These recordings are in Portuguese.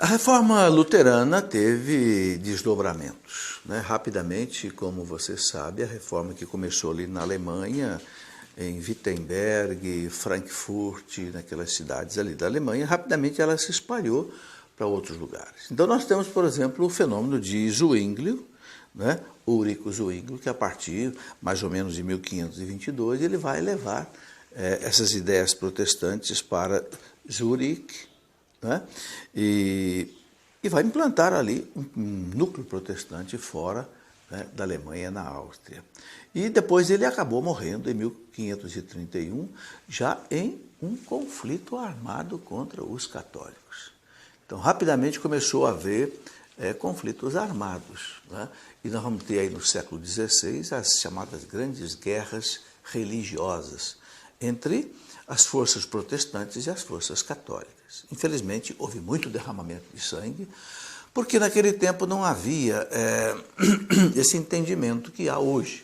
A reforma luterana teve desdobramentos, né? Rapidamente, como você sabe, a reforma que começou ali na Alemanha, em Wittenberg, Frankfurt, naquelas cidades ali da Alemanha, rapidamente ela se espalhou para outros lugares. Então nós temos, por exemplo, o fenômeno de Zwinglio, né? Ulrico Zwinglio, que a partir mais ou menos de 1522 ele vai levar essas ideias protestantes para Zurique, né? E vai implantar ali um núcleo protestante fora, né, da Alemanha, na Áustria. E depois ele acabou morrendo em 1531, já em um conflito armado contra os católicos. Então, rapidamente começou a haver conflitos armados, né? E nós vamos ter aí no século XVI as chamadas grandes guerras religiosas entre as forças protestantes e as forças católicas. Infelizmente, houve muito derramamento de sangue, porque naquele tempo não havia esse entendimento que há hoje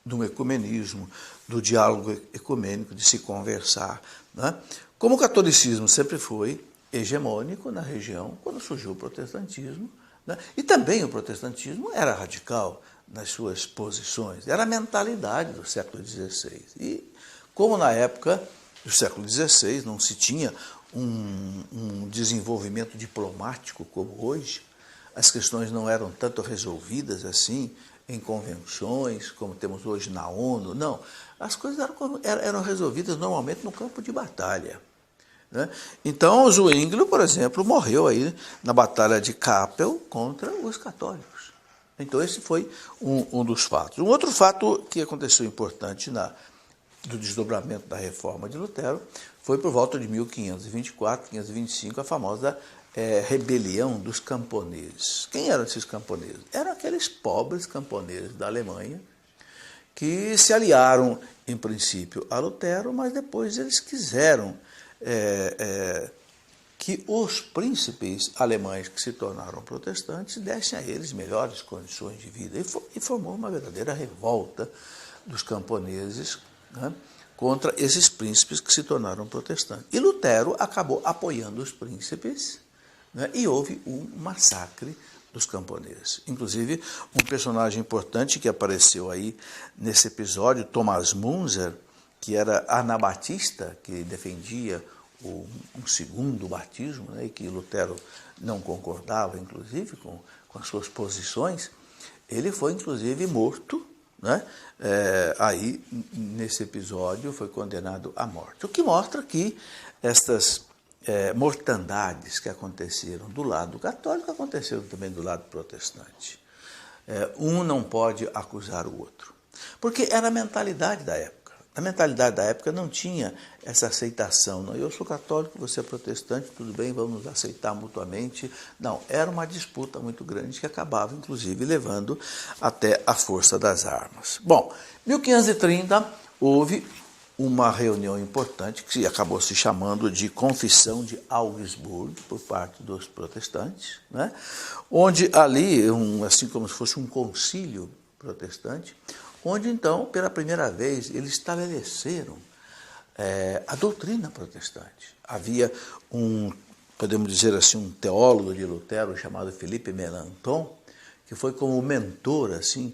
do ecumenismo, do diálogo ecumênico, de se conversar, né? Como o catolicismo sempre foi hegemônico na região, quando surgiu o protestantismo, né? E também o protestantismo era radical nas suas posições, era a mentalidade do século XVI. E como na época do século XVI não se tinha um desenvolvimento diplomático como hoje, as questões não eram tanto resolvidas assim em convenções, como temos hoje na ONU, não. As coisas eram resolvidas normalmente no campo de batalha, né? Então, Zwinglio, por exemplo, morreu aí na Batalha de Kappel contra os católicos. Então, esse foi um dos fatos. Um outro fato que aconteceu importante do desdobramento da reforma de Lutero foi por volta de 1524, 1525, a famosa rebelião dos camponeses. Quem eram esses camponeses? Eram aqueles pobres camponeses da Alemanha que se aliaram, em princípio, a Lutero, mas depois eles quiseram que os príncipes alemães que se tornaram protestantes dessem a eles melhores condições de vida. E formou uma verdadeira revolta dos camponeses, né, contra esses príncipes que se tornaram protestantes. E Lutero acabou apoiando os príncipes, né, e houve um massacre dos camponeses. Inclusive, um personagem importante que apareceu aí nesse episódio, Thomas Munzer, que era anabatista, que defendia um segundo batismo, né, e que Lutero não concordava, inclusive, com as suas posições, ele foi, inclusive, morto, né? Aí, nesse episódio, foi condenado à morte. O que mostra que estas mortandades que aconteceram do lado católico aconteceram também do lado protestante. Um não pode acusar o outro, porque era a mentalidade da época. A mentalidade da época não tinha essa aceitação. Não, eu sou católico, você é protestante, tudo bem, vamos nos aceitar mutuamente. Não, era uma disputa muito grande que acabava, inclusive, levando até a força das armas. Bom, em 1530 houve uma reunião importante que acabou se chamando de Confissão de Augsburgo, por parte dos protestantes, né? Onde ali, assim como se fosse um concílio protestante, onde então, pela primeira vez, eles estabeleceram a doutrina protestante. Havia podemos dizer assim, um teólogo de Lutero chamado Felipe Melanchthon, que foi como mentor assim,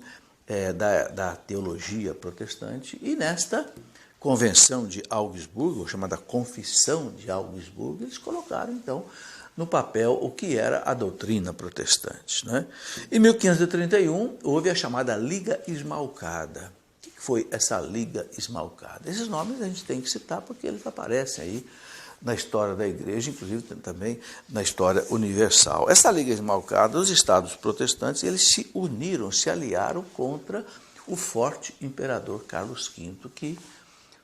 da teologia protestante, e nesta Convenção de Augsburgo, chamada Confissão de Augsburgo, eles colocaram então no papel o que era a doutrina protestante, né? Em 1531 houve a chamada Liga Esmalcada. O que foi essa Liga Esmalcada? Esses nomes a gente tem que citar porque eles aparecem aí na história da igreja, inclusive também na história universal. Essa Liga Esmalcada, os estados protestantes, eles se uniram, se aliaram contra o forte imperador Carlos V, que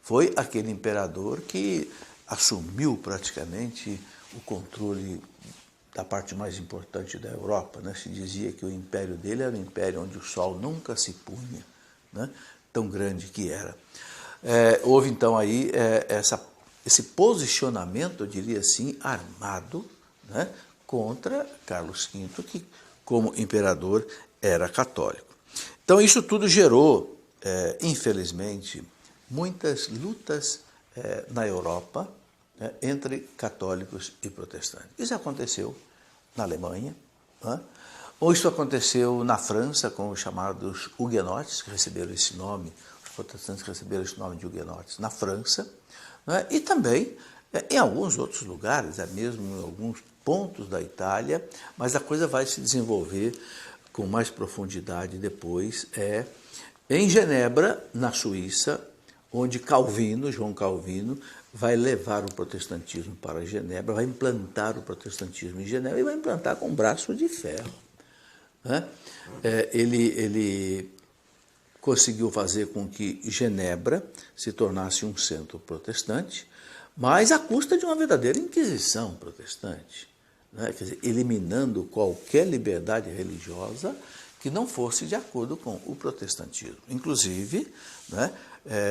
foi aquele imperador que assumiu praticamente o controle da parte mais importante da Europa, né? Se dizia que o império dele era um império onde o sol nunca se punha, né? Tão grande que era. Houve então aí esse posicionamento, eu diria assim, armado, né? Contra Carlos V, que como imperador era católico. Então isso tudo gerou, infelizmente, muitas lutas na Europa, entre católicos e protestantes. Isso aconteceu na Alemanha. Ou isso aconteceu na França com os chamados huguenotes, que receberam esse nome, os protestantes que receberam esse nome de huguenotes na França, e também em alguns outros lugares, mesmo em alguns pontos da Itália, mas a coisa vai se desenvolver com mais profundidade depois, em Genebra, na Suíça, onde João Calvino, vai levar o protestantismo para Genebra, vai implantar o protestantismo em Genebra e vai implantar com um braço de ferro. Ele conseguiu fazer com que Genebra se tornasse um centro protestante, mas à custa de uma verdadeira inquisição protestante, quer dizer, eliminando qualquer liberdade religiosa que não fosse de acordo com o protestantismo. Inclusive,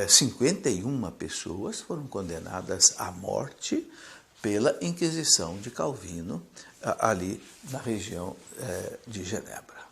51 pessoas foram condenadas à morte pela Inquisição de Calvino, ali na região de Genebra.